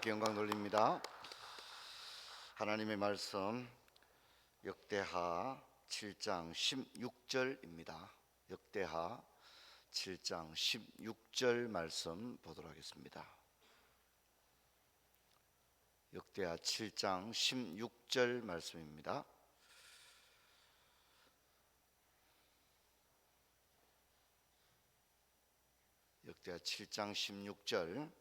영광 돌립니다. 하나님의 말씀 역대하 7장 16절입니다. 역대하 7장 16절 말씀 보도록 하겠습니다. 역대하 7장 16절 말씀입니다. 역대하 7장 16절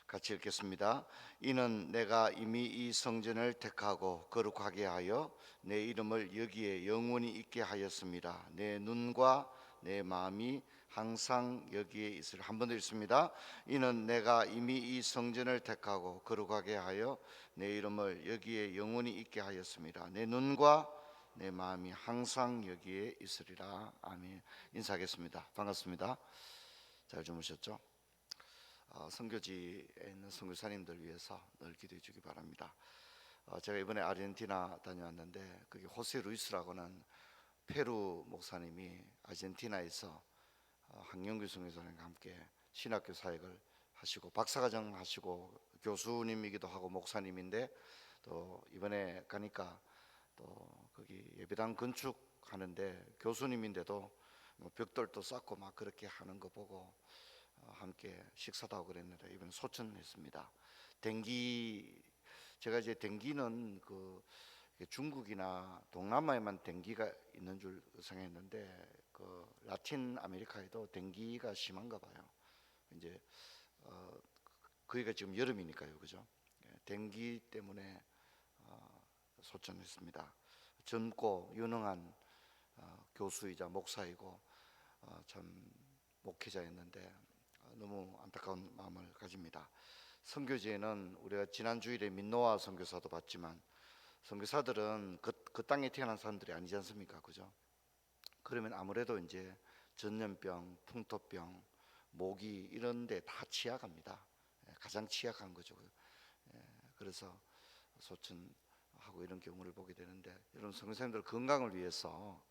같이 읽겠습니다. 이는 내가 이미 이 성전을 택하고 거룩하게 하여 내 이름을 여기에 영원히 있게 하였습니다. 내 눈과 내 마음이 항상 여기에 있으리라. 한 번 더 읽습니다. 이는 내가 이미 이 성전을 택하고 거룩하게 하여 내 이름을 여기에 영원히 있게 하였습니다. 내 눈과 내 마음이 항상 여기에 있으리라. 아멘. 인사하겠습니다. 반갑습니다. 잘 주무셨죠? 선교지에 있는 선교사님들 위해서 늘 기도해 주기 바랍니다. 제가 이번에 아르헨티나 다녀왔는데 거기 호세 루이스라고는 페루 목사님이 아르헨티나에서 한영규 선교사님과 함께 신학교 사역을 하시고 박사과정 하시고 교수님이기도 하고 목사님인데, 또 이번에 가니까 또 거기 예배당 건축하는데 교수님인데도 뭐 벽돌도 쌓고 막 그렇게 하는 거 보고 함께 식사도 하고 그랬는데 이번에 소천했습니다. 댕기, 제가 이제 댕기는 그 중국이나 동남아에만 댕기가 있는 줄 생각했는데 그 라틴 아메리카에도 댕기가 심한가 봐요. 이제 거기가 지금 여름이니까요, 그죠? 댕기 때문에 소천했습니다. 젊고 유능한 교수이자 목사이고 참 목회자였는데 너무 안타까운 마음을 가집니다. 선교지에는 우리가 지난 주일에 민노아 선교사도 봤지만 선교사들은 그 땅에 태어난 사람들이 아니지 않습니까, 그죠? 그러면 아무래도 이제 전염병, 풍토병, 모기 이런 데 다 취약합니다. 가장 취약한 거죠. 그래서 소천하고 이런 경우를 보게 되는데, 여러분 선교사님들 건강을 위해서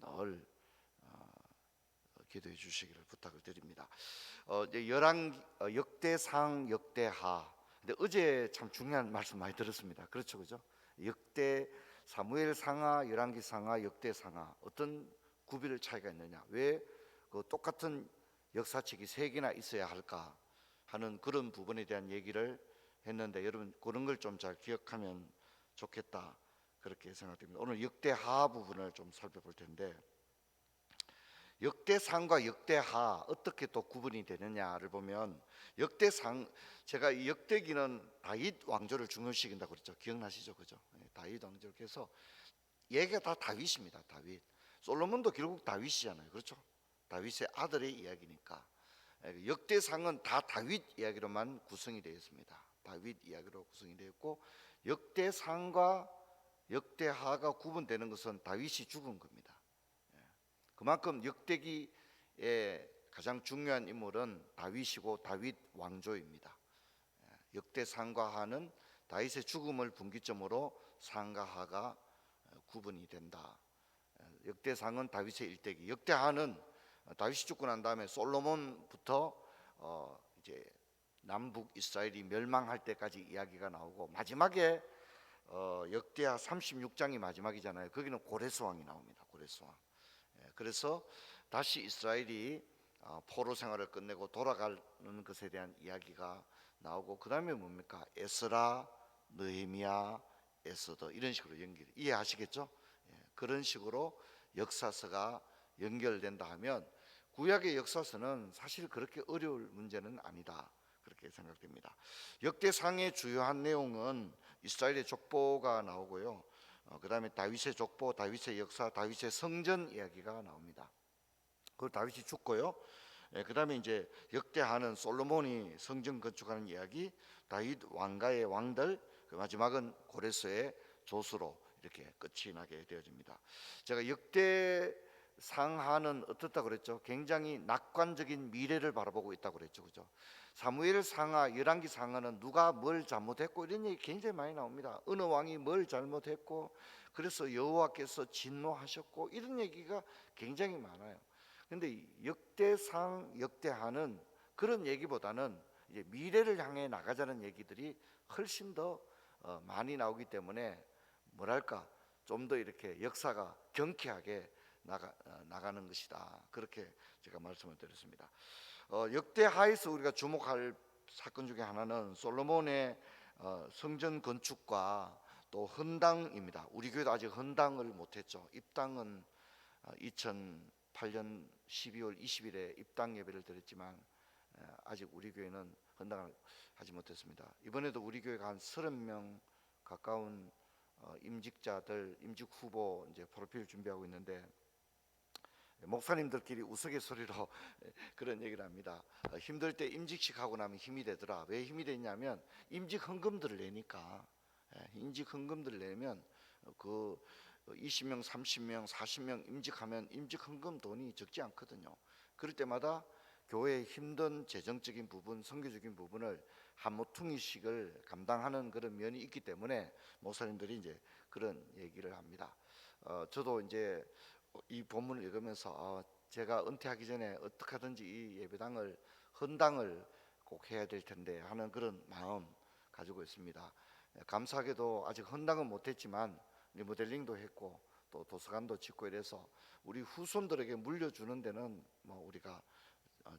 늘 기도해 주시기를 부탁을 드립니다. 역대상, 역대하. 근데 어제 참 중요한 말씀 많이 들었습니다. 그렇죠, 그죠? 역대, 사무엘 상하, 열왕기 상하, 역대 상하. 어떤 구별 차이가 있느냐? 왜 그 똑같은 역사책이 세 개나 있어야 할까 하는 그런 부분에 대한 얘기를 했는데, 여러분 그런 걸 좀 잘 기억하면 좋겠다 그렇게 생각됩니다. 오늘 역대하 부분을 좀 살펴볼 텐데, 역대상과 역대하 어떻게 또 구분이 되느냐를 보면, 역대상, 제가 이 역대기는 다윗 왕조를 중요시킨다고 그랬죠. 기억나시죠, 그죠? 다윗 왕조를. 그래서 얘가 다 다윗입니다. 다윗. 솔로몬도 결국 다윗이잖아요, 그렇죠? 다윗의 아들의 이야기니까. 역대상은 다 다윗 이야기로만 구성이 되어 있습니다. 다윗 이야기로 구성이 되어 있고, 역대상과 역대하가 구분되는 것은 다윗이 죽은 겁니다. 그만큼 역대기의 가장 중요한 인물은 다윗이고 다윗 왕조입니다. 역대상과 하는 다윗의 죽음을 분기점으로 상과 하가 구분이 된다. 역대상은 다윗의 일대기, 역대하는 다윗이 죽고 난 다음에 솔로몬부터 이제 남북 이스라엘이 멸망할 때까지 이야기가 나오고, 마지막에 역대하 36장이 마지막이잖아요. 거기는 고레스 왕이 나옵니다. 고레스 왕. 그래서 다시 이스라엘이 포로 생활을 끝내고 돌아가는 것에 대한 이야기가 나오고, 그 다음에 뭡니까? 에스라, 느헤미야, 에스더, 이런 식으로 연결, 이해하시겠죠? 그런 식으로 역사서가 연결된다 하면 구약의 역사서는 사실 그렇게 어려울 문제는 아니다 그렇게 생각됩니다. 역대상의 주요한 내용은 이스라엘의 족보가 나오고요, 그 다음에 다윗의 족보, 다윗의 역사, 다윗의 성전 이야기가 나옵니다. 그 다윗이 죽고요, 그 다음에 이제 역대하는 솔로몬이 성전 건축하는 이야기, 다윗 왕가의 왕들, 그 마지막은 고레스의 조수로 이렇게 끝이 나게 되어집니다. 제가 역대상하는 어떻다고 그랬죠? 굉장히 낙관적인 미래를 바라보고 있다고 그랬죠, 그죠? 사무엘 상하, 열왕기 상하는 누가 뭘 잘못했고 이런 얘기 굉장히 많이 나옵니다. 어느 왕이 뭘 잘못했고 그래서 여호와께서 진노하셨고 이런 얘기가 굉장히 많아요. 근데 역대상, 역대하는 그런 얘기보다는 이제 미래를 향해 나가자는 얘기들이 훨씬 더 많이 나오기 때문에 뭐랄까 좀 더 이렇게 역사가 경쾌하게 나가는 것이다. 그렇게 제가 말씀을 드렸습니다. 역대하에서 우리가 주목할 사건 중에 하나는 솔로몬의 성전 건축과 또 헌당입니다. 우리 교회도 아직 헌당을 못했죠. 입당은 2008년 12월 20일에 입당 예배를 드렸지만 아직 우리 교회는 헌당을 하지 못했습니다. 이번에도 우리 교회가 한 30명 가까운 임직자들, 임직 후보 이제 프로필 준비하고 있는데 목사님들끼리 우스갯소리로 그런 얘기를 합니다. 힘들 때 임직식 하고 나면 힘이 되더라. 왜 힘이 되냐면 임직 헌금들을 내니까. 임직 헌금들을 내면 그 20명, 30명, 40명 임직하면 임직 헌금 돈이 적지 않거든요. 그럴 때마다 교회의 힘든 재정적인 부분, 선교적인 부분을 한 모퉁이씩을 감당하는 그런 면이 있기 때문에 목사님들이 이제 그런 얘기를 합니다. 저도 이제 이 본문을 읽으면서 제가 은퇴하기 전에 어떻게 하든지 이 예배당을 헌당을 꼭 해야 될 텐데 하는 그런 마음 가지고 있습니다. 감사하게도 아직 헌당은 못했지만 리모델링도 했고 또 도서관도 짓고 이래서 우리 후손들에게 물려주는 데는 뭐 우리가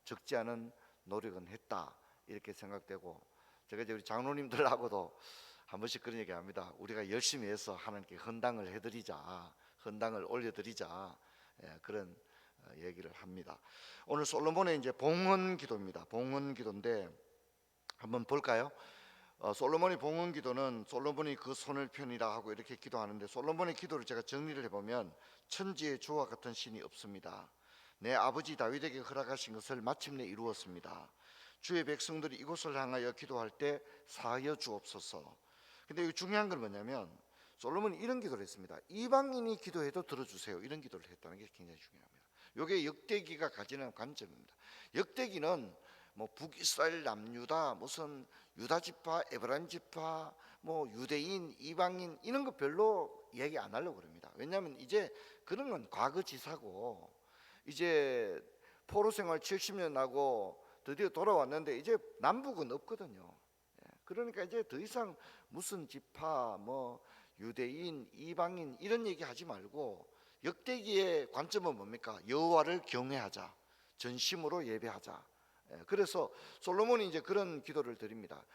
적지 않은 노력은 했다 이렇게 생각되고, 제가 이제 우리 장로님들하고도 한 번씩 그런 얘기합니다. 우리가 열심히 해서 하나님께 헌당을 해드리자, 헌당을 올려드리자, 그런 얘기를 합니다. 오늘 솔로몬의 이제 봉헌 기도입니다. 봉헌 기도인데 한번 볼까요? 솔로몬의 봉헌 기도는 솔로몬이 그 손을 펴니라 하고 이렇게 기도하는데, 솔로몬의 기도를 제가 정리를 해보면 천지의 주와 같은 신이 없습니다. 내 아버지 다윗에게 허락하신 것을 마침내 이루었습니다. 주의 백성들이 이곳을 향하여 기도할 때 사하여 주옵소서. 근데 이 중요한 건 뭐냐면 솔로몬이 이런 기도를 했습니다. 이방인이 기도해도 들어주세요. 이런 기도를 했다는 게 굉장히 중요합니다. 이게 역대기가 가지는 관점입니다. 역대기는 뭐 북이스라엘, 남유다, 무슨 유다 지파, 에브라임 지파, 뭐 유대인, 이방인 이런 거 별로 얘기 안 하려고 그럽니다. 왜냐하면 이제 그런 건 과거지사고, 이제 포로 생활 70년 하고 드디어 돌아왔는데 이제 남북은 없거든요. 그러니까 이제 더 이상 무슨 지파, 뭐 유대인, 이방인 이런 얘기 하지 말고 역대기의 관점은 뭡니까? 여호와를 경외하자, 전심으로 예배하자. 그래서 솔로몬이 이제 그런 기도를 드립니다.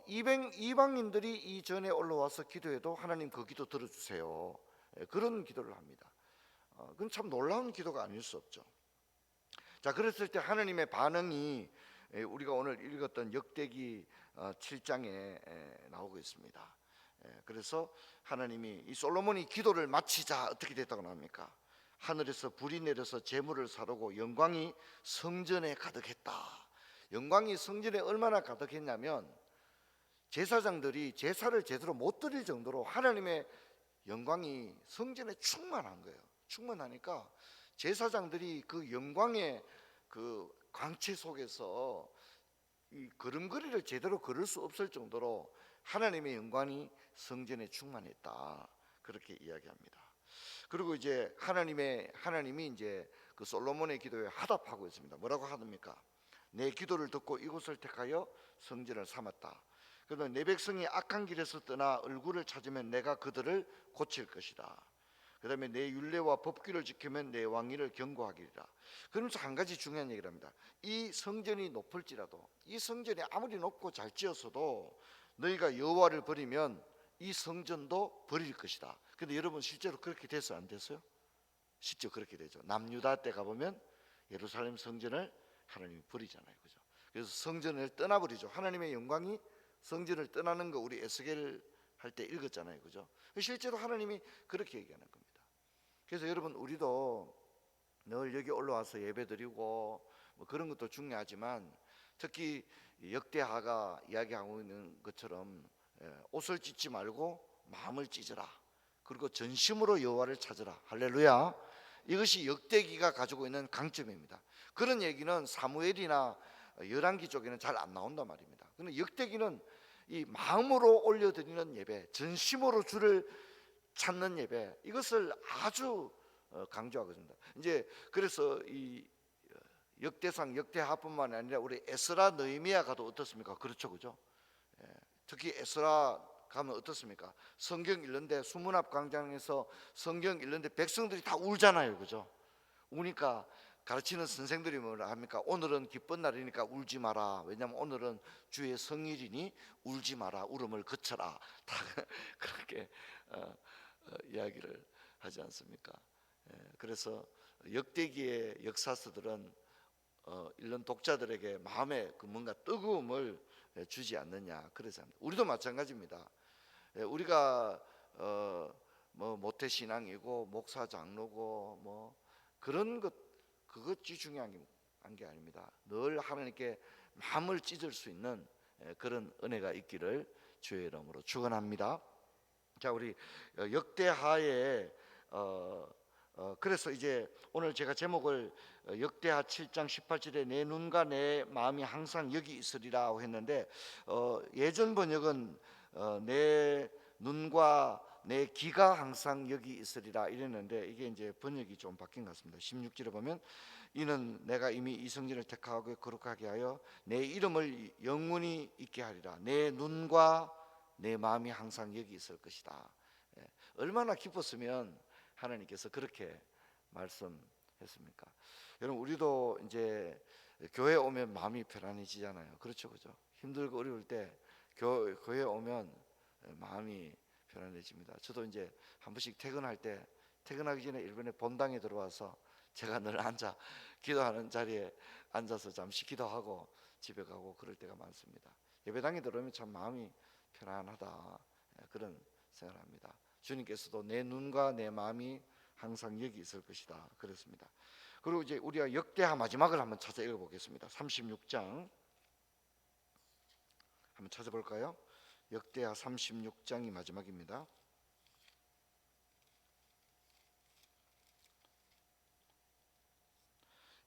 이방인들이 이전에 올라와서 기도해도 하나님 그 기도 들어주세요. 그런 기도를 합니다. 그건 참 놀라운 기도가 아닐 수 없죠. 자, 그랬을 때 하나님의 반응이 우리가 오늘 읽었던 역대기 7장에 나오고 있습니다. 그래서 하나님이 이 솔로몬이 기도를 마치자 어떻게 됐다고 합니까? 하늘에서 불이 내려서 재물을 사르고 영광이 성전에 가득했다. 영광이 성전에 얼마나 가득했냐면 제사장들이 제사를 제대로 못 드릴 정도로 하나님의 영광이 성전에 충만한 거예요. 충만하니까 제사장들이 그 영광의 그 광채 속에서 이 걸음걸이를 제대로 걸을 수 없을 정도로 하나님의 영광이 성전에 충만했다, 그렇게 이야기합니다. 그리고 이제 하나님이 이제 그 솔로몬의 기도에 화답하고 있습니다. 뭐라고 하답니까? 내 기도를 듣고 이곳을 택하여 성전을 삼았다. 그러나 내 백성이 악한 길에서 떠나 얼굴을 찾으면 내가 그들을 고칠 것이다. 그 다음에 내 율례와 법규를 지키면 내 왕위를 견고하리라. 그러면서 한 가지 중요한 얘기를 합니다. 이 성전이 높을지라도, 이 성전이 아무리 높고 잘 지었어도 너희가 여호와를 버리면 이 성전도 버릴 것이다. 근데 여러분 실제로 그렇게 됐어요, 안 됐어요? 실제 그렇게 되죠. 남유다 때 가보면 예루살렘 성전을 하나님이 버리잖아요, 그죠? 그래서 성전을 떠나버리죠. 하나님의 영광이 성전을 떠나는 거 우리 에스겔 할 때 읽었잖아요, 그죠? 실제로 하나님이 그렇게 얘기하는 겁니다. 그래서 여러분 우리도 늘 여기 올라와서 예배드리고 뭐 그런 것도 중요하지만 특히 역대하가 이야기하고 있는 것처럼 옷을 찢지 말고 마음을 찢어라. 그리고 전심으로 여호와를 찾으라. 할렐루야. 이것이 역대기가 가지고 있는 강점입니다. 그런 얘기는 사무엘이나 열왕기 쪽에는 잘 안 나온단 말입니다. 그런데 역대기는 이 마음으로 올려드리는 예배, 전심으로 주를 찾는 예배, 이것을 아주 강조하거든요. 이제 그래서 이 역대상 역대하뿐만 아니라 우리 에스라 느헤미야 가도 어떻습니까? 그렇죠, 그죠? 예, 특히 에스라 가면 어떻습니까? 성경 읽는데 수문 앞 광장에서 성경 읽는데 백성들이 다 울잖아요, 그죠? 우니까 가르치는 선생들이 뭐라 합니까? 오늘은 기쁜 날이니까 울지 마라. 왜냐하면 오늘은 주의 성일이니 울지 마라. 울음을 그쳐라. 다 그렇게 이야기를 하지 않습니까? 그래서 역대기의 역사서들은 읽는 독자들에게 마음에 그 뭔가 뜨거움을 주지 않느냐 그래서 합니다. 우리도 마찬가지입니다. 우리가 뭐 모태 신앙이고 목사 장로고 뭐 그런 것 그것이 중요한 게 아닙니다. 늘 하나님께 마음을 찢을 수 있는 그런 은혜가 있기를 주의 이름으로 축원합니다. 자, 우리 역대하에 그래서 이제 오늘 제가 제목을 역대하 7장 18절에 내 눈과 내 마음이 항상 여기 있으리라 했는데 예전 번역은 내 눈과 내 귀가 항상 여기 있으리라 이랬는데 이게 이제 번역이 좀 바뀐 것 같습니다. 16절에 보면 이는 내가 이미 이성진을 택하고 거룩하게 하여 내 이름을 영원히 있게 하리라. 내 눈과 내 마음이 항상 여기 있을 것이다. 얼마나 기뻤으면 하나님께서 그렇게 말씀했습니까? 여러분 우리도 이제 교회 오면 마음이 편안해지잖아요. 그렇죠, 그죠? 힘들고 어려울 때 교회 오면 마음이 편안해집니다. 저도 이제 한 번씩 퇴근할 때 퇴근하기 전에 일본에 본당에 들어와서 제가 늘 앉아 기도하는 자리에 앉아서 잠시 기도하고 집에 가고 그럴 때가 많습니다. 예배당에 들어오면 참 마음이 편안하다 그런 생각을 합니다. 주님께서도 내 눈과 내 마음이 항상 여기 있을 것이다 그랬습니다. 그리고 이제 우리가 역대하 마지막을 한번 찾아 읽어보겠습니다. 36장 한번 찾아볼까요? 역대하 36장이 마지막입니다.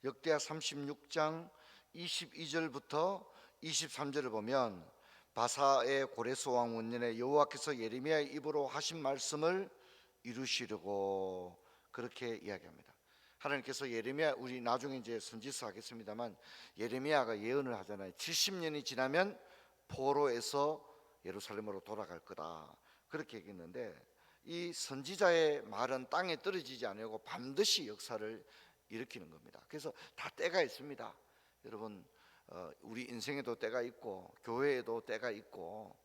역대하 36장 22절부터 23절을 보면 바사의 고레스 왕 원년에 여호와께서 예레미야의 입으로 하신 말씀을 이루시려고 그렇게 이야기합니다. 하나님께서 예레미야 우리 나중에 이제 선지서 하겠습니다만 예레미야가 예언을 하잖아요. 70년이 지나면 포로에서 예루살렘으로 돌아갈 거다 그렇게 얘기했는데 이 선지자의 말은 땅에 떨어지지 않고 반드시 역사를 일으키는 겁니다. 그래서 다 때가 있습니다. 여러분 우리 인생에도 때가 있고 교회에도 때가 있고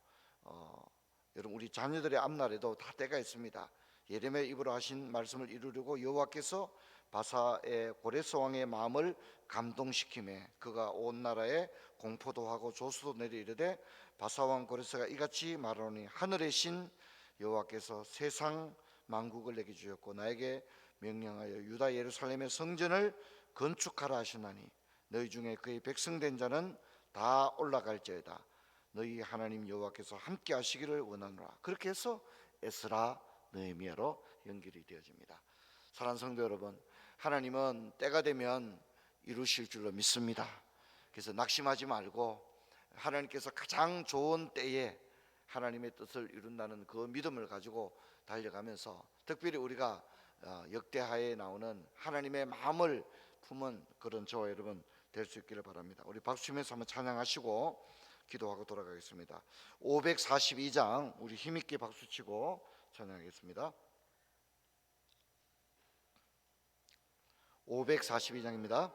여러분 우리 자녀들의 앞날에도 다 때가 있습니다. 예레미야 입으로 하신 말씀을 이루려고 여호와께서 바사의 고레스 왕의 마음을 감동시키매 그가 온 나라에 공포도 하고 조수도 내리 이르되 바사 왕 고레스가 이같이 말하노니 하늘의 신 여호와께서 세상 만국을 내게 주셨고 나에게 명령하여 유다 예루살렘의 성전을 건축하라 하시나니 너희 중에 그의 백성된 자는 다 올라갈지어다. 너희 하나님 여호와께서 함께 하시기를 원하노라. 그렇게 해서 에스라 느헤미야로 연결이 되어집니다. 사랑하는 성도 여러분, 하나님은 때가 되면 이루실 줄로 믿습니다. 그래서 낙심하지 말고 하나님께서 가장 좋은 때에 하나님의 뜻을 이룬다는 그 믿음을 가지고 달려가면서 특별히 우리가 역대하에 나오는 하나님의 마음을 품은 그런 저와 여러분 될 수 있기를 바랍니다. 우리 박수 치면서 한번 찬양하시고 기도하고 돌아가겠습니다. 542장 우리 힘있게 박수 치고 찬양하겠습니다. 542장입니다.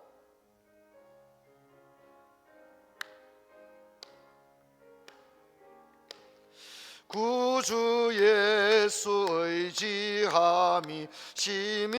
구주 예수 의지함이 심히